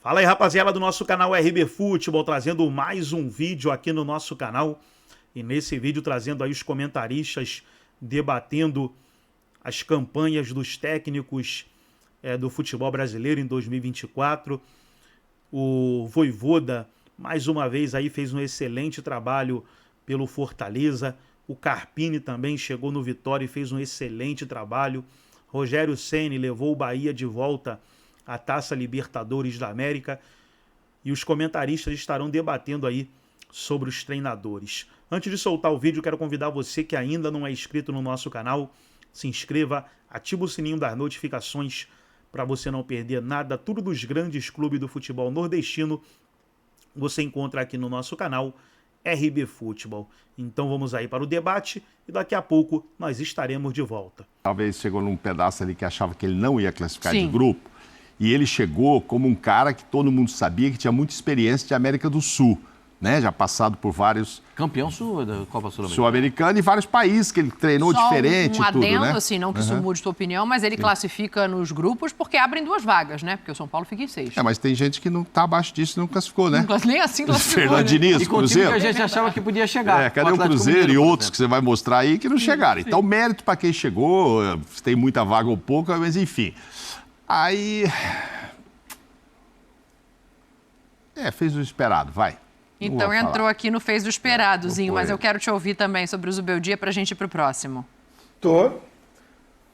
Fala aí, rapaziada do nosso canal RB Futebol, trazendo mais um vídeo aqui no nosso canal. E nesse vídeo trazendo aí os comentaristas debatendo as campanhas dos técnicos do futebol brasileiro em 2024. O Vojvoda, mais uma vez, aí fez um excelente trabalho pelo Fortaleza. O Carpini também chegou no Vitória e fez um excelente trabalho. Rogério Ceni levou o Bahia de volta à Taça Libertadores da América. E os comentaristas estarão debatendo aí sobre os treinadores. Antes de soltar o vídeo, quero convidar você que ainda não é inscrito no nosso canal, se inscreva, ativa o sininho das notificações para você não perder nada. Tudo dos grandes clubes do futebol nordestino você encontra aqui no nosso canal RB Futebol. Então vamos aí para o debate e daqui a pouco nós estaremos de volta. Talvez chegou num pedaço ali que achava que ele não ia classificar de grupo. E ele chegou como um cara que todo mundo sabia que tinha muita experiência de América do Sul, né? Já passado por vários... Campeão da Copa Sul-Americana e vários países que ele treinou diferente um e tudo, adendo, né? assim, não que isso mude tua opinião, mas ele classifica nos grupos porque abrem 2 vagas, né? Porque o São Paulo fica em 6. Mas tem gente que não tá abaixo disso e não classificou, né? Nem assim classificou, Fernando Diniz, e com Cruzeiro. que a gente achava que podia chegar. Cadê o Cruzeiro e outros que você vai mostrar aí que não chegaram? Então, mérito para quem chegou, se tem muita vaga ou pouca, mas enfim. Aí... fez o esperado, vai. Então entrou aqui no Fez o Esperado, Zinho, mas eu quero te ouvir também sobre o Zubeldia pra gente ir pro próximo. Tô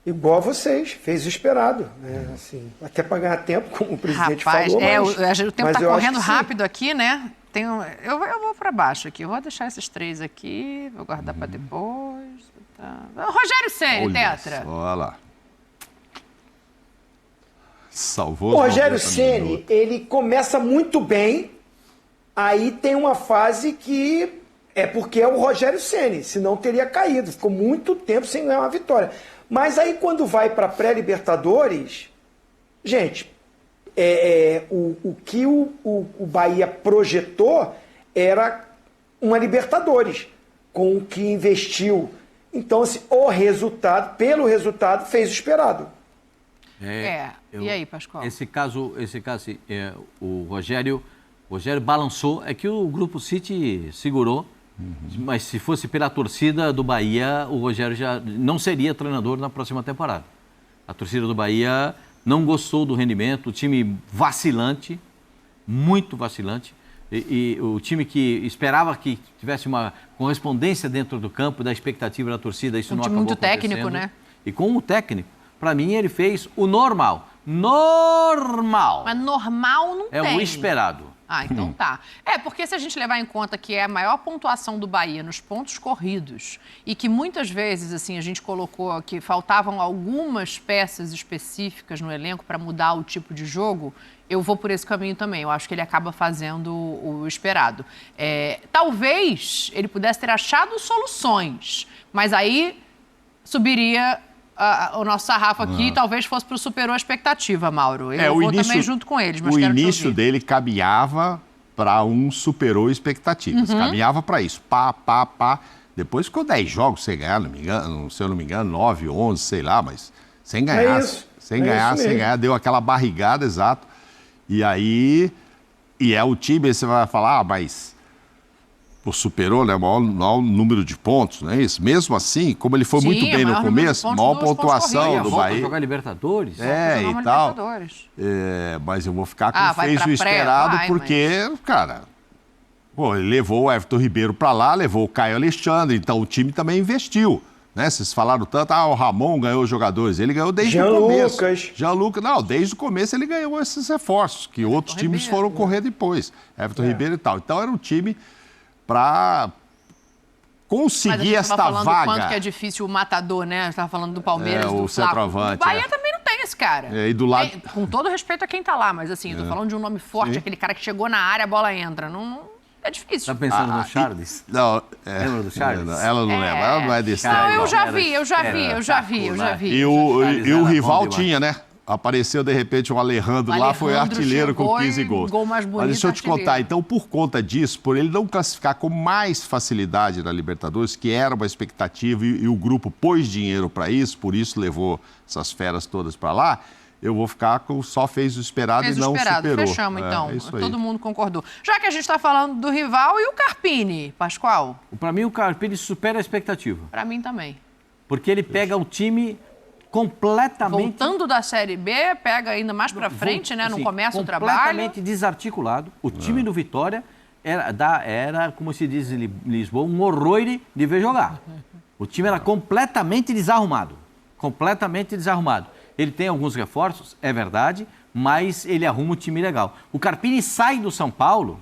igual a vocês, fez o esperado, né? Assim, até para ganhar tempo, como o presidente falou. O tempo tá correndo rápido aqui, né? Eu vou para baixo aqui, eu vou deixar esses 3 aqui, vou guardar para depois. Tá. Rogério Ceni, Tetra. Olha lá. Salvou. O Rogério Ceni, ele começa muito bem, aí tem uma fase que é porque é o Rogério Ceni, senão teria caído, ficou muito tempo sem ganhar uma vitória. Mas aí quando vai para pré-Libertadores, gente, o que o Bahia projetou era uma Libertadores, com o que investiu. Então, assim, pelo resultado, fez o esperado. E aí, Pascoal? Esse caso o Rogério balançou, é que o Grupo City segurou, mas se fosse pela torcida do Bahia, o Rogério já não seria treinador na próxima temporada. A torcida do Bahia não gostou do rendimento, o time vacilante, muito vacilante, e o time que esperava que tivesse uma correspondência dentro do campo, da expectativa da torcida, isso não acabou acontecendo. Muito técnico, né? E com o técnico, para mim, ele fez o normal. Normal! Mas normal não tem. É o esperado. Então tá. Porque se a gente levar em conta que é a maior pontuação do Bahia nos pontos corridos e que muitas vezes, assim, a gente colocou que faltavam algumas peças específicas no elenco para mudar o tipo de jogo, eu vou por esse caminho também. Eu acho que ele acaba fazendo o esperado. Talvez ele pudesse ter achado soluções, mas aí subiria... o nosso sarrafo aqui talvez fosse para o superou a expectativa, Mauro. Eu vou também junto com eles, mas quero te ouvir. O início dele caminhava para superou expectativas. Caminhava para isso. Pá. Depois ficou 10 jogos sem ganhar, se eu não me engano, 9, 11, sei lá, mas sem ganhar. Sem ganhar. Deu aquela barrigada, exato. E aí... E o time, aí você vai falar, mas... superou, né? Maior número de pontos, não é isso? Mesmo assim, como ele foi muito bem no começo, maior pontuação do Bahia. Jogar Libertadores. E tal. Mas eu vou ficar com fez o esperado porque, cara, ele levou o Everton Ribeiro para lá, levou o Caio Alexandre, então o time também investiu, né? Vocês falaram tanto, o Ramon ganhou jogadores, ele ganhou desde o começo. Jean-Lucas, desde o começo ele ganhou esses reforços, que outros times foram correr depois. Everton Ribeiro e tal. Então era um time para conseguir esta vaga. Mas falando quanto que é difícil o matador, né? Você estava falando do Palmeiras, do centroavante. O Bahia também não tem esse cara. E do lado... com todo respeito a quem tá lá, mas assim, eu tô falando de um nome forte, aquele cara que chegou na área, a bola entra. Não é difícil. Tá pensando no Charles? Não. Lembra do Charles? Ela não lembra, ela não é desse. Não, eu já vi. E o rival tinha, né? Apareceu, de repente, um Alejandro lá, foi artilheiro com 15 gols. Gol mais bonito, mas deixa eu te contar, então, por conta disso, por ele não classificar com mais facilidade na Libertadores, que era uma expectativa, e o grupo pôs dinheiro para isso, por isso levou essas feras todas para lá, eu vou ficar com só fez o esperado Fez e o não esperado. superou. Fechamos, então. É isso aí. Todo mundo concordou. Já que a gente está falando do rival, e o Carpini, Pascoal? Para mim, o Carpini supera a expectativa. Para mim também. Porque ele pega o time completamente... Voltando da Série B, pega ainda mais para frente, né? Não assim, começa o trabalho. Completamente desarticulado. O time do Vitória era, como se diz em Lisboa, um horror de ver jogar. O time era completamente desarrumado. Completamente desarrumado. Ele tem alguns reforços, é verdade, mas ele arruma um time legal. O Carpini sai do São Paulo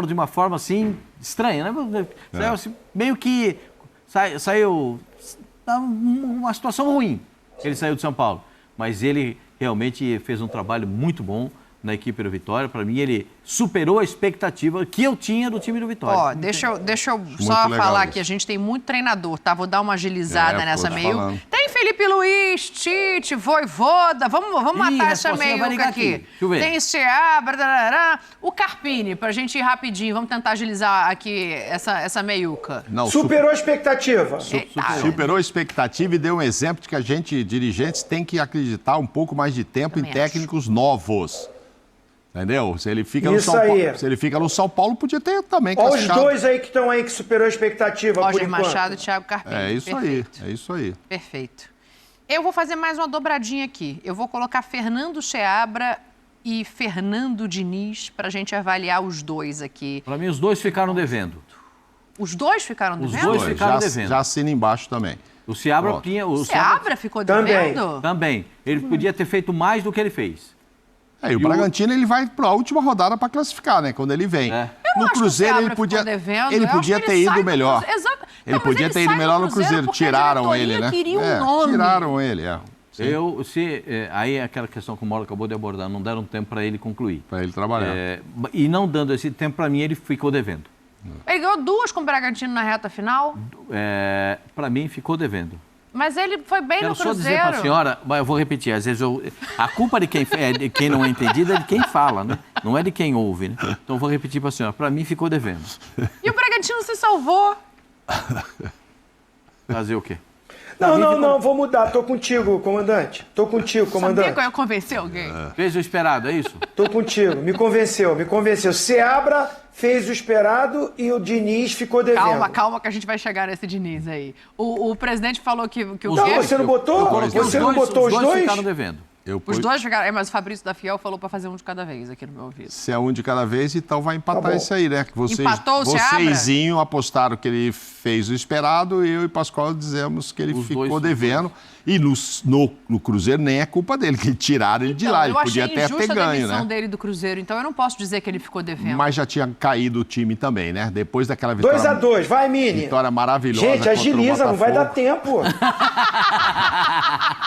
de uma forma assim estranha, né? Saiu, assim, meio que saiu uma situação ruim. Ele saiu do São Paulo, mas ele realmente fez um trabalho muito bom na equipe do Vitória. Para mim, ele superou a expectativa que eu tinha do time do Vitória. Ó, deixa eu só falar que isso. a gente tem muito treinador, tá? Vou dar uma agilizada nessa tô te meio. falando. Tem Felipe Luiz, Tite, Voivoda. Vamos matar essa respostinha vai meiuca ligar aqui. aqui. Deixa eu ver. Tem Seabra, o Carpini, pra gente ir rapidinho. Vamos tentar agilizar aqui essa meiuca. Não, Superou a expectativa. superou a expectativa e deu um exemplo de que a gente, dirigentes, tem que acreditar um pouco mais de tempo Também em técnicos novos. Entendeu? Se ele fica no Isso São aí. Paulo, se ele fica no São Paulo, podia ter também Olha os classificado. dois aí que estão aí que superou a expectativa por Roger enquanto. Machado e Thiago Carpini. É isso Perfeito. aí, é isso aí. Perfeito. Eu vou fazer mais uma dobradinha aqui. Eu vou colocar Fernando Seabra e Fernando Diniz para a gente avaliar os dois aqui. Para mim, os dois ficaram devendo. Os dois ficaram devendo? dois ficaram devendo. Já assina embaixo também. O Seabra Pronto. tinha... O Seabra ficou Também. devendo? Também. Ele podia ter feito mais do que ele fez. E o Bragantino ele vai para a última rodada para classificar, né? Quando ele vem. É. Eu não No acho que o Cruzeiro Seabra ele podia, ficou devendo. ele Eu acho podia que ter ele sai ido do melhor. Cruzeiro. Exato. Ele Não, mas podia ter ido sai do melhor no Cruzeiro. porque a Tiraram ele, diretoria né? queria um nome. Tiraram ele, Sim. Aí é aquela questão que o Mauro acabou de abordar. Não deram tempo para ele concluir. Para ele trabalhar. E não dando esse tempo, para mim, ele ficou devendo. Ele ganhou 2 com o Bragantino na reta final, Para mim, ficou devendo. mas ele foi bem Quero no só Cruzeiro. dizer para a senhora, mas eu vou repetir, às vezes a culpa de quem não é entendido é de quem fala, né? Não é de quem ouve, né? Então eu vou repetir para a senhora, para mim ficou devendo. E o Bragantino se salvou. Fazer o quê? Não, vou mudar. Tô contigo, comandante. Tô contigo, Sabia comandante. que eu ia convencer alguém? Fez o esperado, é isso? Tô contigo. Me convenceu. Seabra fez o esperado e o Diniz ficou devendo. Calma que a gente vai chegar nesse Diniz aí. O presidente falou que o Não, quê? você não botou? Coloquei Você não botou os dois? ficaram devendo. Os dois ficaram... mas o Fabrício da Fiel falou para fazer um de cada vez aqui no meu ouvido. Se é um de cada vez, então vai empatar Tá bom. isso aí, né? Que Empatou o Seabra? vocêsinho apostaram que ele fez o esperado e eu e Pascoal dizemos que ele Os ficou dois, devendo. E no Cruzeiro nem é culpa dele, que tiraram ele de lá. Ele eu podia achei até ter injusta a ganho, demissão né? dele do Cruzeiro, então eu não posso dizer que ele ficou devendo. Mas já tinha caído o time também, né? Depois daquela vitória. 2-2, vai, Mini. Vitória maravilhosa. Gente, contra o agiliza, não vai dar Botafogo. tempo.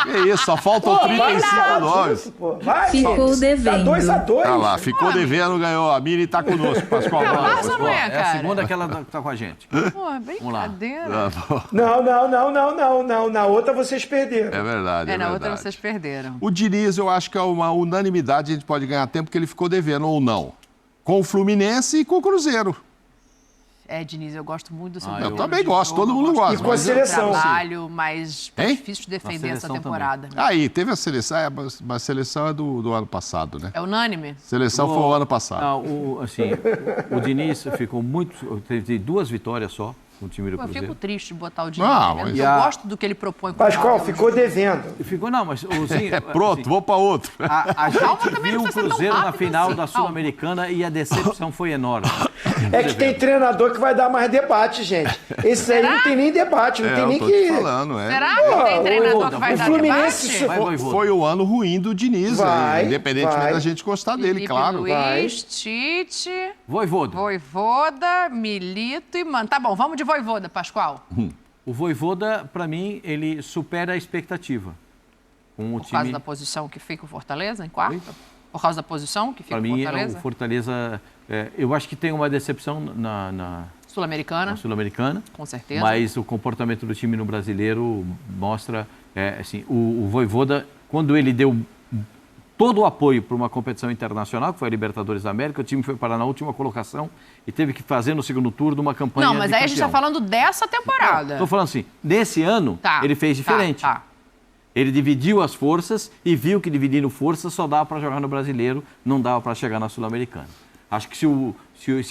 Que isso, só faltam 35 nomes. Vai, Ficou Tá devendo. 2-2. Tá lá, ficou devendo, ganhou. A Mini tá conosco, Pascoal. Não, Vai, mas não Pascoal. é, É a cara. segunda que ela tá com a gente. Pô, lá. brincadeira. Não. Na outra vocês perderam. É verdade, Na verdade. outra vocês perderam. O Diniz, eu acho que é uma unanimidade, a gente pode ganhar tempo, porque ele ficou devendo ou não. Com o Fluminense e com o Cruzeiro. Diniz, eu gosto muito do seu Eu modelo também de gosto, jogo, todo mundo eu gosta, E com a mas eu- seleção. Trabalho, mas tá Hein? difícil de defender essa seleção temporada. Aí, teve a seleção, mas a seleção é do ano passado, né? É unânime? Seleção foi o ano passado. Não, o Diniz ficou muito... Teve 2 vitórias só com o time do Pô, eu Cruzeiro. fico triste de botar o Diniz. Não, devendo, mas- Eu E a- gosto do que ele propõe. com o Pascoal, modelo de ficou jogo. devendo. Ficou, não, mas... Assim, Pronto, assim, vou para outro. a Calma, gente também viu não o precisa ser tão Cruzeiro na rápido final assim, da calma. Sul-Americana e a decepção foi enorme. É que tem treinador que vai dar mais debate, gente. Esse aí não tem nem debate, não tem eu nem tô que... te falando, é. Será que tem treinador que vai o dar Fluminense debate? se Vai, Voivoda. Foi o ano ruim do Diniz, Vai, independentemente vai. da gente gostar dele, Felipe claro. Luiz, Tite, Voivoda. Voivoda, Milito e Mano. Tá bom, vamos de Voivoda, Pascoal. O Voivoda, para mim, ele supera a expectativa. Com o Por causa time... da posição que fica o Fortaleza, em quarto? Por causa da posição que fica Para o mim, Fortaleza? o Fortaleza... eu acho que tem uma decepção na Sul-Americana, Sul-Americana. com certeza. Mas o comportamento do time no brasileiro mostra... assim, o Voivoda, quando ele deu todo o apoio para uma competição internacional, que foi a Libertadores da América, o time foi parar na última colocação e teve que fazer no segundo turno uma campanha Não, mas de aí a gente está campeão. falando dessa temporada. Estou falando assim, nesse ano, Tá, ele fez diferente. Tá. Ele dividiu as forças e viu que dividindo forças só dava para jogar no Brasileiro, não dava para chegar na Sul-Americana. Acho que se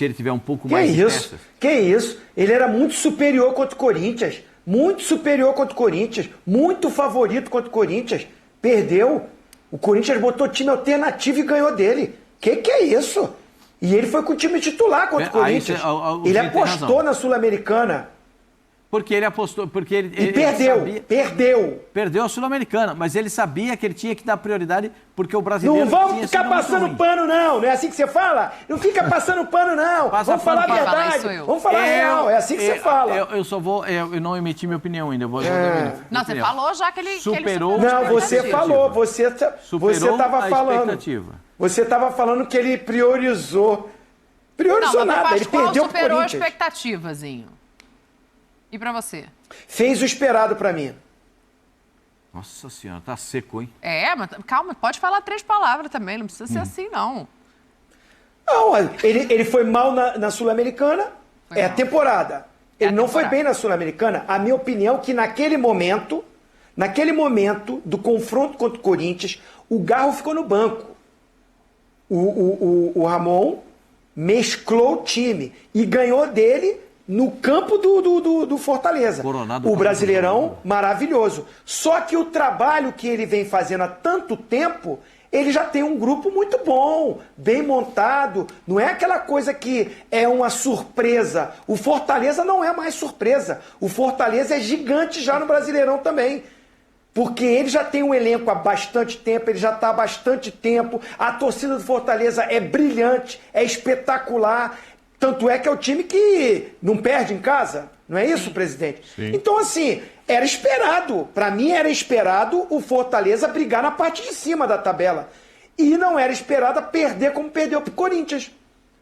ele tiver um pouco mais de peças... Que isso? Ele era muito superior contra o Corinthians. Muito superior contra o Corinthians. Muito favorito contra o Corinthians. Perdeu. O Corinthians botou time alternativo e ganhou dele. Que é isso? E ele foi com o time titular contra o Corinthians. Ele apostou na Sul-Americana. Porque ele apostou, porque ele perdeu, sabia, perdeu a Sul-Americana, mas ele sabia que ele tinha que dar prioridade porque o brasileiro não vamos ficar passando pano não é assim que você fala? Não fica passando pano não, vamos falar a verdade, vamos falar real, é assim que você fala. Eu não emiti minha opinião ainda. Não, você falou já que ele superou. Não, você falou, você estava falando. Você estava falando que ele priorizou. Priorizou nada, ele perdeu pro Corinthians. Superou a expectativazinho. E pra você? Fez o esperado pra mim. Nossa senhora, tá seco, hein? Mas calma, pode falar 3 palavras também, não precisa ser assim, não. Não, ele foi mal na Sul-Americana, a temporada. Ele não foi bem na Sul-Americana. A minha opinião é que naquele momento do confronto contra o Corinthians, o Garro ficou no banco. O Ramon mesclou o time e ganhou dele no campo do Fortaleza. Coronado, o Brasileirão, maravilhoso. Só que o trabalho que ele vem fazendo há tanto tempo, ele já tem um grupo muito bom, bem montado. Não é aquela coisa que é uma surpresa. O Fortaleza não é mais surpresa. O Fortaleza é gigante já no Brasileirão também. Porque ele já tem um elenco há bastante tempo, ele já está há bastante tempo. A torcida do Fortaleza é brilhante, é espetacular. Tanto é que é o time que não perde em casa, não é isso, presidente? Sim. Então, assim, era esperado. Para mim, era esperado o Fortaleza brigar na parte de cima da tabela. E não era esperado perder como perdeu pro Corinthians.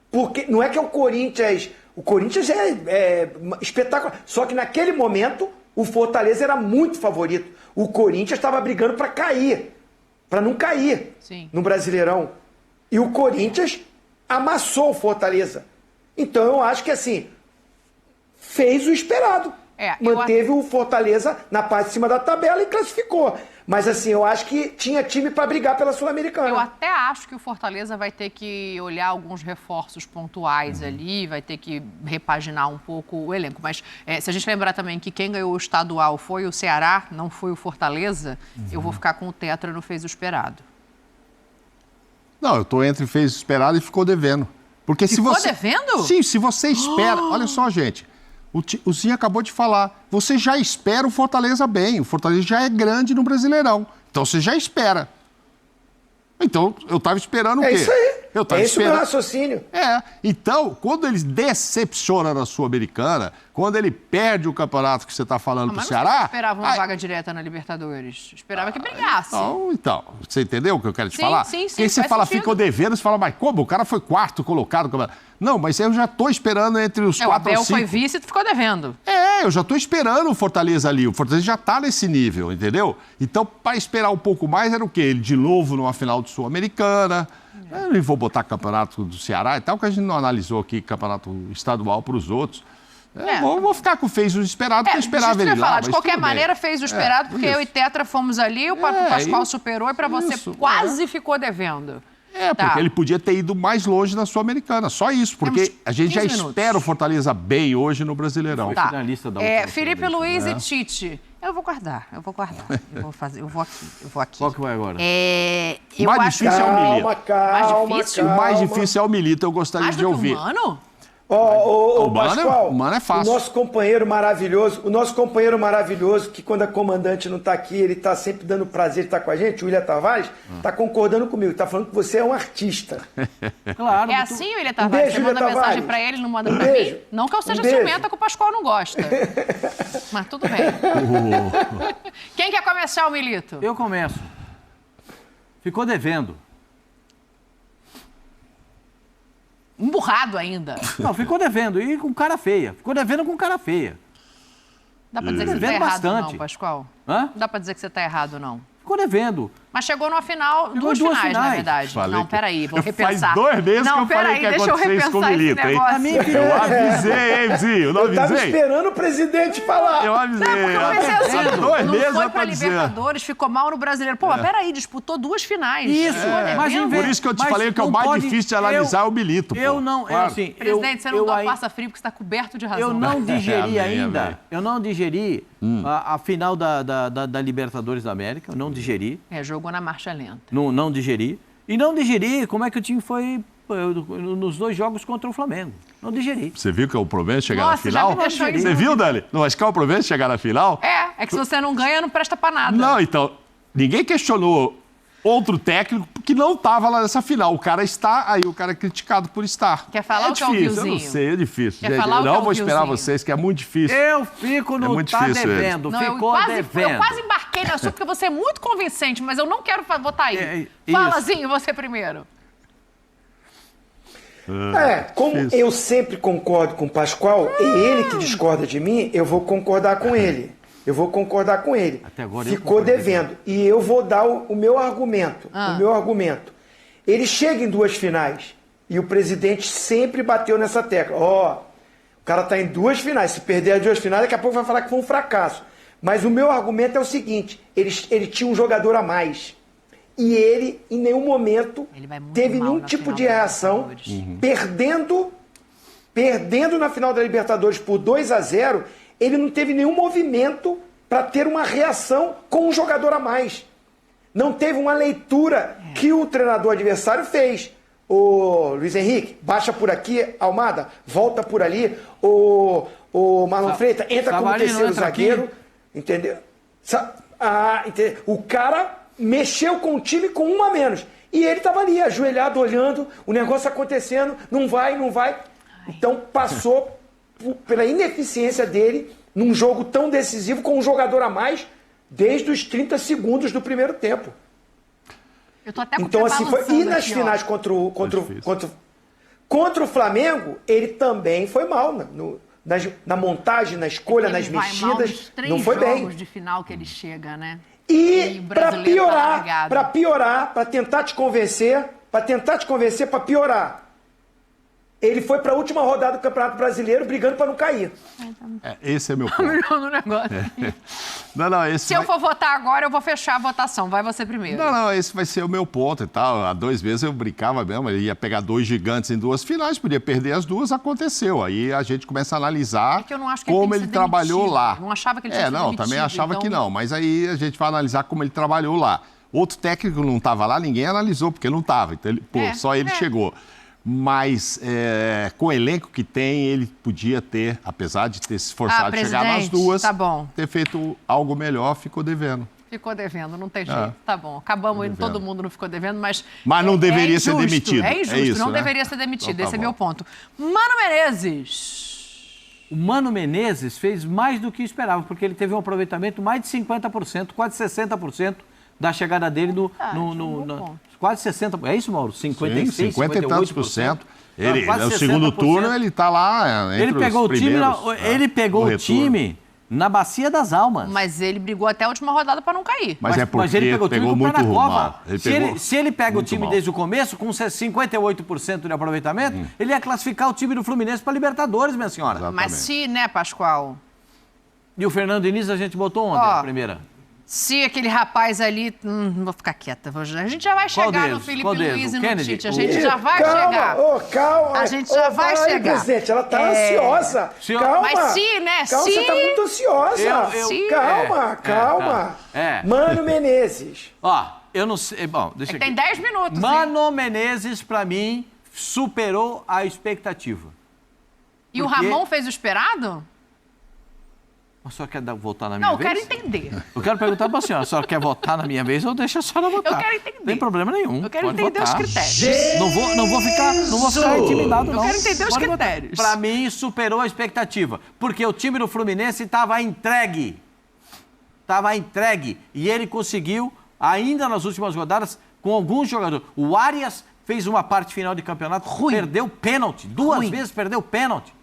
Porque não é que o Corinthians é espetacular. Só que naquele momento, o Fortaleza era muito favorito. O Corinthians estava brigando para cair, para não cair no Brasileirão. E o Corinthians amassou o Fortaleza. Então eu acho que assim, fez o esperado. Manteve o Fortaleza na parte de cima da tabela e classificou. Mas assim, eu acho que tinha time para brigar pela Sul-Americana. Eu até acho que o Fortaleza vai ter que olhar alguns reforços pontuais ali, vai ter que repaginar um pouco o elenco. Mas se a gente lembrar também que quem ganhou o estadual foi o Ceará, não foi o Fortaleza, eu vou ficar com o Tetra no fez o esperado. Não, eu tô entre fez o esperado e ficou devendo. Porque se você... devendo? Sim, se você espera... Olha só, gente. O Zinho acabou de falar. Você já espera o Fortaleza bem. O Fortaleza já é grande no Brasileirão. Então você já espera. Então, eu estava esperando o quê? É isso aí. Eu tava esse esperando... o meu raciocínio. Então, quando ele decepciona na Sul-Americana, quando ele perde o campeonato que você está falando pro Ceará... Mas não esperava uma vaga direta na Libertadores. Esperava que brigasse. Então, você entendeu o que eu quero te falar? Sim. Porque você fala, ficou devendo, você fala, mas como? O cara foi 4º colocado. Não, mas eu já estou esperando entre os 4 ou 5. O Abel foi vice e tu ficou devendo. Eu já estou esperando o Fortaleza ali. O Fortaleza já está nesse nível, entendeu? Então, para esperar um pouco mais, era o quê? Ele de novo numa final de Sul-Americana. Eu não vou botar campeonato do Ceará e tal, que a gente não analisou aqui campeonato estadual para os outros. Vou ficar com fez o esperado, porque eu esperava ele lá. De qualquer maneira, fez o esperado, porque eu e Tetra fomos ali, o Pascoal superou e para você quase ficou devendo. Porque ele podia ter ido mais longe na Sul-Americana, só isso, porque a gente já espera o Fortaleza bem hoje no Brasileirão. Foi finalista da última Felipe Luiz e Tite. Eu vou guardar. Eu vou aqui. Qual que vai agora? O mais difícil é o Milito. Calma. O mais difícil é o Milito, eu gostaria de ouvir. Mano? O Pascoal, o Mano é fácil. o nosso companheiro maravilhoso, que quando a comandante não está aqui, ele está sempre dando prazer de estar com a gente, o William Tavares, está concordando comigo, está falando que você é um artista. Claro. É assim, William Tavares? Você manda mensagem para ele, não manda para mim? Não que eu seja ciumenta que o Pascoal não gosta. Mas tudo bem. Quem quer começar, o Milito? Eu começo. Ficou devendo. Emburrado ainda. Não, ficou devendo. E com cara feia. Ficou devendo com cara feia. Dá pra dizer que você tá errado, não, Pascoal? Hã? Não dá pra dizer que você tá errado, não. Ficou devendo. Mas chegou numa final, Chegou duas duas finais, na finais. verdade. Falei Não, que- peraí, vou repensar. Faz 2 meses que Não, eu falei peraí, que ia deixa eu acontecer isso com o repensar esse Milito, hein? negócio. Eu avisei, hein, Vizinho? Não Eu tava avisei? esperando o presidente falar. Eu avisei. Não, porque eu pensei assim, Há 2 não meses foi eu pra tô dizendo. Libertadores, ficou mal no Brasileiro. Pô, mas peraí, disputou 2 finais. Isso, Ficou devendo. imagina ver. Por isso que eu te Mas falei que é o não mais pode- difícil de analisar é o Milito, pô. Eu não, Claro. assim... Presidente, você não eu dá aí- passa frio porque você está coberto de razão. Eu não digeri Amém, ainda, amém. eu não digeri a final da Libertadores da América, eu não digeri, Jogou na marcha lenta. não digeri. E não digeri como é que o time foi nos 2 jogos contra o Flamengo. Não digeri. Você viu que é o problema de chegar na Nossa, já final? me deixou em Você viu, Dani? Não, acho que é o problema de chegar na final? É que se você não ganha, não presta pra nada. Não, então, ninguém questionou outro técnico que não estava lá nessa final. O cara está, aí o cara é criticado por estar. Quer falar o que é o difícil, eu fiozinho? não sei, é difícil. Quer Gente, falar o que é não o vou esperar fiozinho? vocês, que é muito difícil. Eu fico no muito tá difícil, devendo, Não, ficou eu devendo. quase embarquei no assunto porque você é muito convincente, mas eu não quero votar aí. É, Fala, isso. Zinho, você primeiro. Como difícil. eu sempre concordo com o Pascoal, e ele que discorda de mim, eu vou concordar com ele. Eu vou concordar com ele. Até agora eu Ficou concordei. devendo. E eu vou dar o meu argumento. O meu argumento. Ele chega em 2 finais. E o presidente sempre bateu nessa tecla. O cara está em 2 finais. Se perder as 2 finais, daqui a pouco vai falar que foi um fracasso. Mas o meu argumento é o seguinte: ele tinha um jogador a mais. E ele, em nenhum momento, Ele vai muito teve mal nenhum na tipo final de da reação, Libertadores. perdendo na final da Libertadores por 2-0, ele não teve nenhum movimento para ter uma reação com um jogador a mais. Não teve uma leitura que o treinador adversário fez. Ô, Luiz Henrique, baixa por aqui, Almada, volta por ali. Ô, Marlon Freitas, entra como Savarino, terceiro entra aqui. zagueiro. Entendeu? Entendeu? O cara mexeu com o time com 1 a menos. E ele estava ali, ajoelhado, olhando, o negócio acontecendo, não vai. Então passou pela ineficiência dele num jogo tão decisivo com um jogador a mais desde os 30 segundos do primeiro tempo. Eu tô até com o Então pé assim foi. E balançando nas aqui, ó. finais contra o Flamengo, ele também foi mal na montagem, na escolha, nas Ele vai mal mexidas. nos 3 Não foi bem. jogos de final que ele chega, né? E o para brasileiro tá largado. piorar, para tentar te convencer, para piorar, ele foi para a última rodada do Campeonato Brasileiro brigando para não cair. Esse é meu ponto. Melhor no negócio. Não, esse Se eu for votar agora, eu vou fechar a votação. Vai você primeiro. Não, esse vai ser o meu ponto e tal. Há 2 meses eu brincava mesmo, ele ia pegar 2 gigantes em 2 finais, podia perder as 2, aconteceu. Aí a gente começa a analisar É que eu não acho que ele como tem que ele ser trabalhou demitido. lá. Eu não achava que ele tinha que ser também demitido, achava então- que não, mas aí a gente vai analisar como ele trabalhou lá. Outro técnico não estava lá, ninguém analisou, porque não estava. Então, só ele chegou. Mas com o elenco que tem, ele podia ter, apesar de ter se esforçado de chegar nas presidente, 2, tá bom. ter feito algo melhor, ficou devendo. Ficou devendo, não tem jeito. Tá bom. Acabamos indo, todo mundo não ficou devendo, mas. Mas não deveria ser injusto, demitido. É injusto, É isso, não né? deveria ser demitido. Então tá Esse é bom. meu ponto. Mano Menezes. O Mano Menezes fez mais do que esperava, porque ele teve um aproveitamento mais de 50%, quase 60% da chegada dele quase 60%. É isso, Mauro? 56%, Sim, 50 e tantos por cento. Ele, Quase no segundo 60%. turno, ele está lá entre Ele pegou os o time, primeiros, ele pegou no o retorno. time na Bacia das Almas. Mas ele brigou até a última rodada para não cair. Mas é porque ele pegou o time pegou com o pé muito na cova. mal. Se ele pega o muito time mal. desde o começo, com 58% de aproveitamento, ele ia classificar o time do Fluminense para Libertadores, minha senhora. Exato. Mas se, né, Pascoal? E o Fernando Diniz a gente botou ontem, Ó, a primeira. Se aquele rapaz ali. Vou ficar quieta. A gente já vai Qual chegar deles? no Felipe Qual deles? Luiz O e no Kennedy? Tite. A gente já vai calma, chegar. Calma. A gente já vai fala aí, chegar. presidente, ela tá ansiosa. Senhor- Calma. Mas se, né, Calma, se- você tá muito ansiosa. Se- Calma. tá. Mano Menezes. Ó, eu não sei. Bom, deixa É aqui. que tem 10 minutos. hein? Mano Menezes, pra mim, superou a expectativa. E o porque- Ramon fez o esperado? A senhora quer votar na minha Não, eu vez? quero entender. Eu quero perguntar pra senhora, a senhora quer votar na minha vez ou deixa a senhora votar? Eu quero entender. Não tem problema nenhum. Eu quero pode entender votar. os critérios. Não vou ficar intimidado, não. Eu quero entender os Pode votar. critérios. Pra mim, superou a expectativa. Porque o time do Fluminense estava entregue. Estava entregue. E ele conseguiu, ainda nas últimas rodadas, com alguns jogadores. O Arias fez uma parte final de campeonato, perdeu pênalti. 2 vezes perdeu pênalti.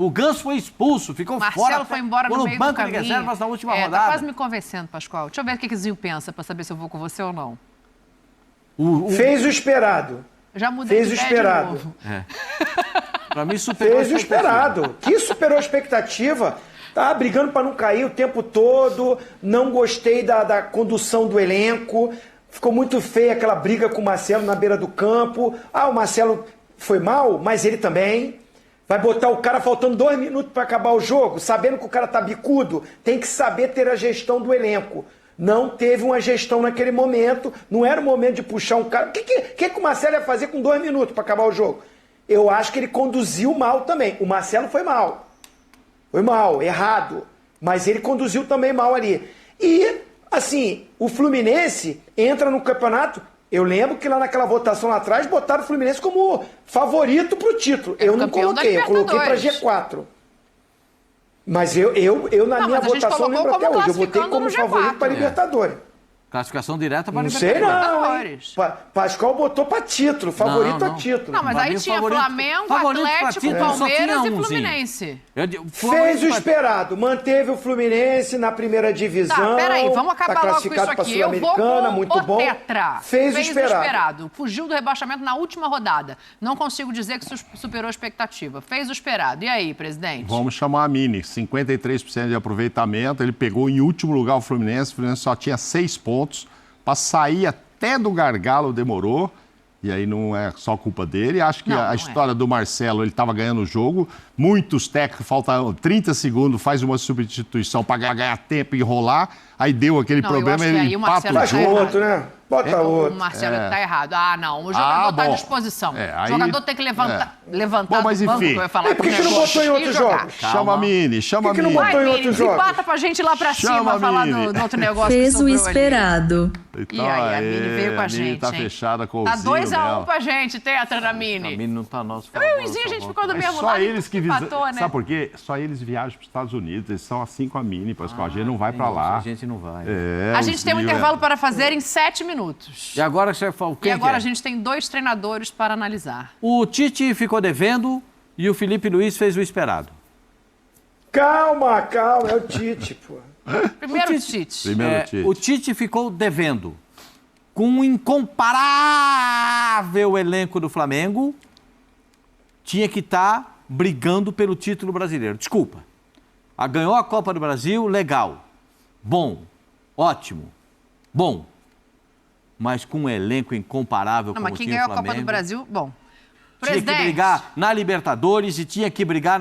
O Ganso foi expulso, ficou fora. Marcelo foi embora no meio do banco caminho. de reservas na última rodada. Tá quase me convencendo, Pascoal. Deixa eu ver o que o Zinho pensa pra saber se eu vou com você ou não. Fez o esperado. Já mudei Fez de o ideia de esperado. novo. Pra mim, superou Fez o esperado. Que superou a expectativa. Tá brigando para não cair o tempo todo. Não gostei da condução do elenco. Ficou muito feia aquela briga com o Marcelo na beira do campo. O Marcelo foi mal, mas ele também. Vai botar o cara faltando 2 minutos para acabar o jogo, sabendo que o cara tá bicudo. Tem que saber ter a gestão do elenco. Não teve uma gestão naquele momento. Não era o momento de puxar um cara. O que o Marcelo ia fazer com 2 minutos para acabar o jogo? Eu acho que ele conduziu mal também. O Marcelo foi mal. Foi mal, errado. Mas ele conduziu também mal ali. E, assim, o Fluminense entra no campeonato. Eu lembro que lá naquela votação lá atrás botaram o Fluminense como favorito pro título. Eu não coloquei, eu coloquei para G4. Mas eu na minha votação lembro até hoje. Eu votei como favorito para Libertadores. Classificação direta para Não sei Libertadores. não, hein? Pascoal botou para título, favorito a título. Não, mas aí tinha Flamengo, Atlético, Palmeiras e Fluminense. Fez o esperado, manteve o Fluminense na primeira divisão. Tá, peraí, vamos acabar logo com isso aqui. Eu vou com muito o bom. Tetra. Fez o esperado. Fugiu do rebaixamento na última rodada. Não consigo dizer que superou a expectativa. Fez o esperado. E aí, presidente? Vamos chamar a Mini. 53% de aproveitamento. Ele pegou em último lugar o Fluminense. O Fluminense só tinha 6 pontos. Para sair até do gargalo demorou. E aí não é só culpa dele. Acho que a história do Marcelo, ele estava ganhando o jogo. Muitos técnicos, faltam 30 segundos, faz uma substituição para ganhar tempo e enrolar. Aí deu aquele problema, ele empata o jogo. Outro, né? Bota outro. O Marcelo está errado. Não, o jogador está à disposição. O jogador tem que levantar bom, mas do banco, enfim. que eu ia falar. Por que não botou em outro jogo? Chama a Mini, chama a Mini. Por que não botou em outro jogo? Desempata pra gente ir lá pra cima falar do outro negócio. Fez o esperado. Então, e aí, a Mini veio com a gente, tá fechada com o Tá Zinho 2-1 pra gente, Tetra da Mini. A Mini não tá nosso favor. Eu e o Zinho, a gente ficou do mesmo só lado. eles que empatou, né? Sabe por quê? Só eles viajam para os Estados Unidos. Eles são assim com a Mini, Pascoal. A gente não vai para lá. A gente não vai. A gente tem um intervalo para fazer em 7 minutos. E agora você fala o quê? E agora a gente tem 2 treinadores para analisar. O Tite ficou devendo e o Felipe Luiz fez o esperado. Calma, é o Tite, pô. Primeiro o Tite. O Tite ficou devendo. Com um incomparável elenco do Flamengo, tinha que estar brigando pelo título brasileiro. Desculpa. Ganhou a Copa do Brasil, legal. Bom. Ótimo. Bom. Mas com um elenco incomparável como tinha o Flamengo... Mas quem ganhou a Copa do Brasil, bom... Tinha que brigar na Libertadores e tinha que brigar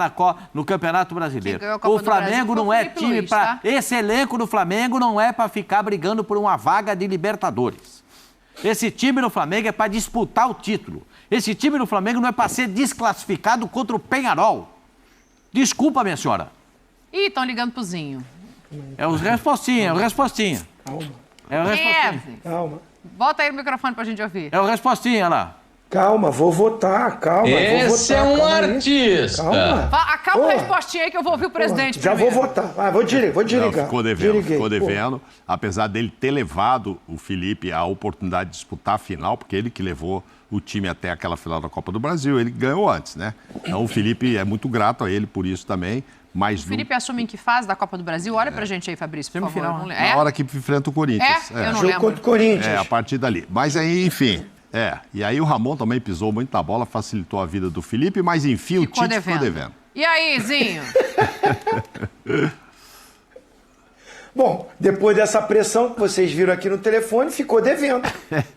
no Campeonato Brasileiro. O Flamengo não é time para... Tá? Esse elenco do Flamengo não é para ficar brigando por uma vaga de Libertadores. Esse time do Flamengo é para disputar o título. Esse time do Flamengo não é para ser desclassificado contra o Peñarol. Desculpa, minha senhora. Ih, estão ligando pro Zinho. É o respostinha. Calma. É o respostinha. Calma. Bota aí o microfone pra gente ouvir. É o respostinha lá. Calma, vou votar, calma. Esse é um artista. Calma. Acalma a respostinha aí que eu vou ouvir o presidente primeiro. Já vou votar. Vou desligar. Ficou devendo. Apesar dele ter levado o Felipe à oportunidade de disputar a final, porque ele que levou o time até aquela final da Copa do Brasil, ele ganhou antes, né? Então o Felipe é muito grato a ele por isso também. Mas o Felipe assume em que fase da Copa do Brasil? Olha pra gente aí, Fabrício, por favor. Na hora que enfrenta o Corinthians. Eu não lembro. Jogo contra o Corinthians. A partir dali. Mas aí, enfim... E aí o Ramon também pisou muito na bola, facilitou a vida do Felipe, mas enfim, o Tite ficou devendo. E aí, Zinho? Bom, depois dessa pressão que vocês viram aqui no telefone, ficou devendo.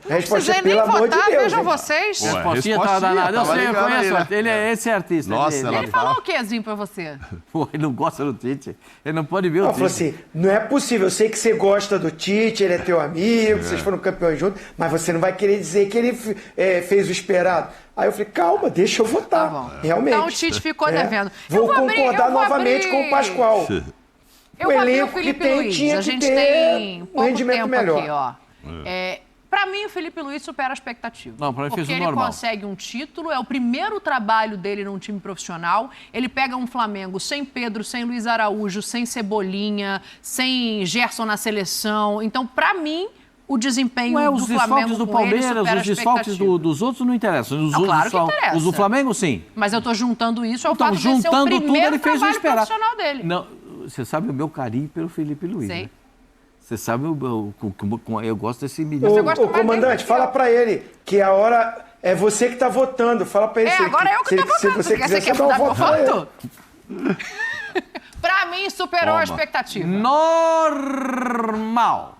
A resposta é pelo amor de Deus. Vejam vocês. A respostinha tá danada. Eu sei, eu conheço. Esse é artista. Nossa, ele falou o quê, Zinho, pra você? Pô, ele não gosta do Tite. Ele não pode ver o Tite. Falou assim, não é possível. Eu sei que você gosta do Tite, ele é teu amigo, vocês foram campeões juntos, mas você não vai querer dizer que ele fez o esperado. Aí eu falei, calma, deixa eu votar. Tá bom. Realmente. Então o Tite ficou devendo. Vou concordar novamente com o Pascoal. Eu vou abrir o Felipe Luiz. A gente tem pouco tempo melhor. Aqui, ó. Para mim, o Felipe Luiz supera a expectativa. Não, para mim fez o normal. Porque ele consegue um título, é o primeiro trabalho dele num time profissional. Ele pega um Flamengo sem Pedro, sem Luiz Araújo, sem Cebolinha, sem Gerson na seleção. Então, para mim, o desempenho Ué, do os Flamengo desfalques do com ele Palmeiras, supera a os desfalques expectativa. dos outros não interessam. Não, claro que interessa. Os do Flamengo, sim. Mas eu tô juntando isso ao Então, fato de ser o juntando tudo, primeiro ele fez o trabalho esperado. profissional dele. Não, você sabe o meu carinho pelo Felipe Luiz, Sei. né? Você sabe, eu gosto desse menino. Você gosta Ô, mais dele comandante, do que fala eu. pra ele que a hora é você que tá votando. Fala pra ele se ele- Agora eu que se tô ele- se votando. você quiser, Você quer você dá mudar um meu voto pra ele. voto? Pra mim, superou a expectativa. Normal.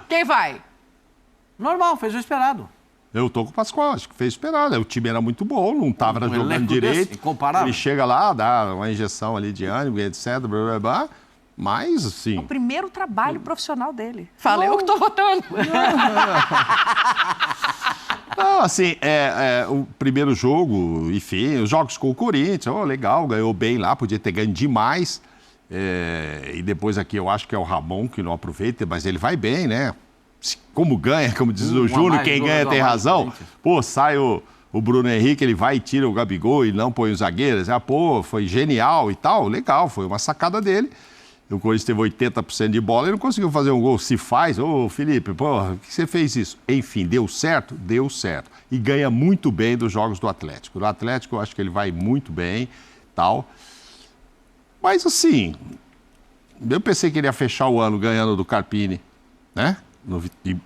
Quem vai? Normal, fez o esperado. Eu tô com o Pascoal, acho que fez esperar, né? O time era muito bom, não estava Um jogando elenco direito. desse, incomparável. Ele chega lá, dá uma injeção ali de ânimo, etc, blá, blá, blá. Mas, assim, O primeiro trabalho profissional dele. Falei, eu que tô votando. não, assim, o primeiro jogo, enfim, os jogos com o Corinthians, legal, ganhou bem lá, podia ter ganho demais. E depois aqui eu acho que é o Ramon que não aproveita, mas ele vai bem, né? Como ganha, como diz o Um a Júnior, mais, quem dois ganha a tem mais, razão. Corinthians. Pô, sai o Bruno Henrique, ele vai e tira o Gabigol e não põe os zagueiros. Foi genial e tal, legal, foi uma sacada dele. O Corinthians teve 80% de bola e não conseguiu fazer um gol. Se faz, Felipe, por que você fez isso? Enfim, deu certo? Deu certo. E ganha muito bem dos jogos do Atlético. Do Atlético eu acho que ele vai muito bem, tal. Mas assim, eu pensei que ele ia fechar o ano ganhando do Carpini, né?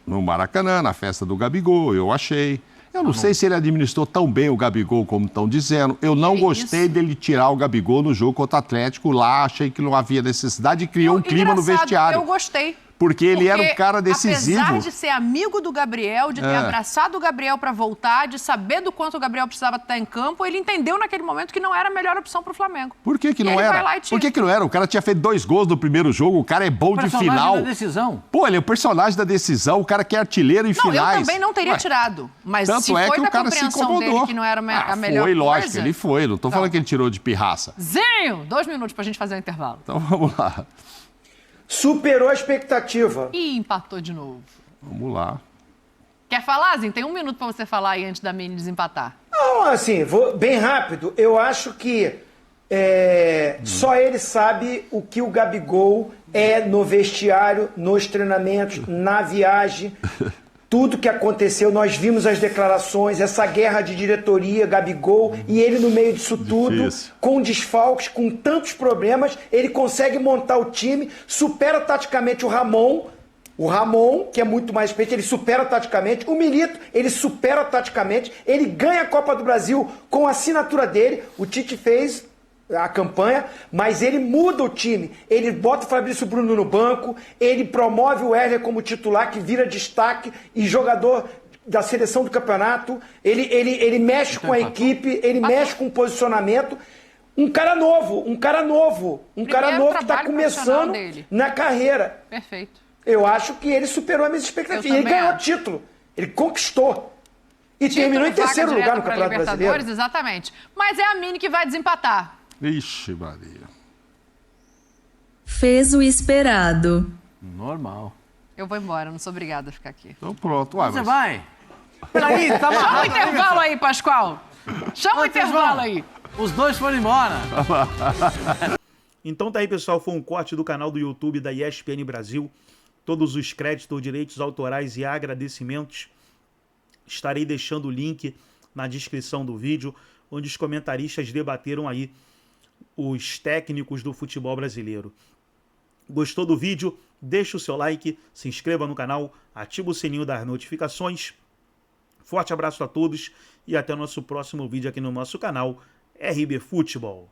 No Maracanã, na festa do Gabigol, eu achei. Eu não sei se ele administrou tão bem o Gabigol como estão dizendo. Eu não gostei dele tirar o Gabigol no jogo contra o Atlético lá. Achei que não havia necessidade e criou um clima no Engraçado, vestiário. Eu gostei. Porque ele era um cara decisivo. Apesar de ser amigo do Gabriel, de ter abraçado o Gabriel para voltar, de saber do quanto o Gabriel precisava estar em campo, ele entendeu naquele momento que não era a melhor opção para o Flamengo. Por que E não ele vai era? lá e tira. Por que não era? O cara tinha feito 2 gols no primeiro jogo, o cara é bom de Personagem final. da decisão. Pô, ele é o personagem da decisão, o cara que é artilheiro em Não, finais. eu também não teria Ué, tirado. Mas Tanto se é foi que da o cara se compreensão incomodou. dele que não era a melhor foi, lógico, coisa... ele foi. Não tô falando que ele tirou de pirraça. Zinho! 2 minutos pra gente fazer o intervalo. Então vamos lá. Superou a expectativa. Ih, empatou de novo. Vamos lá. Quer falar, Zinho? Tem 1 minuto pra você falar aí antes da Mini desempatar. Não, assim, vou bem rápido. Eu acho que só ele sabe o que o Gabigol é no vestiário, nos treinamentos, na viagem. Tudo que aconteceu, nós vimos as declarações, essa guerra de diretoria, Gabigol, e ele no meio disso tudo, Difícil. com desfalques, com tantos problemas, ele consegue montar o time, supera taticamente o Ramon, que é muito mais experiente, ele supera taticamente. O Milito, ele supera taticamente. Ele ganha a Copa do Brasil com a assinatura dele. O Tite fez a campanha, mas ele muda o time. Ele bota o Fabrício Bruno no banco, ele promove o Herler como titular, que vira destaque e jogador da seleção do campeonato. Ele mexe com a equipe, ele mexe com o posicionamento. Um cara novo que está trabalho começando profissional dele. na carreira. Perfeito. Eu acho que ele superou as minhas expectativas. Eu Ele também ganhou acho. título. Ele conquistou. E terminou em Título, terceiro vaga lugar no direta pra Campeonato Libertadores, Brasileiro. exatamente. Mas é a Mini que vai desempatar. Ixi, Maria. Fez o esperado. Normal. Eu vou embora, não sou obrigada a ficar aqui. Então pronto. Ué, Você mas- vai? Peraí, tá Chama o amarrado. intervalo aí, Pascoal. Chama o Ô, Tesão, intervalo aí. Os dois foram embora. Então tá aí, pessoal, foi um corte do canal do YouTube da ESPN Brasil. Todos os créditos, direitos autorais e agradecimentos estarei deixando o link na descrição do vídeo, onde os comentaristas debateram aí os técnicos do futebol brasileiro. Gostou do vídeo? Deixa o seu like, se inscreva no canal, ativa o sininho das notificações. Forte abraço a todos e até o nosso próximo vídeo aqui no nosso canal RB Futebol.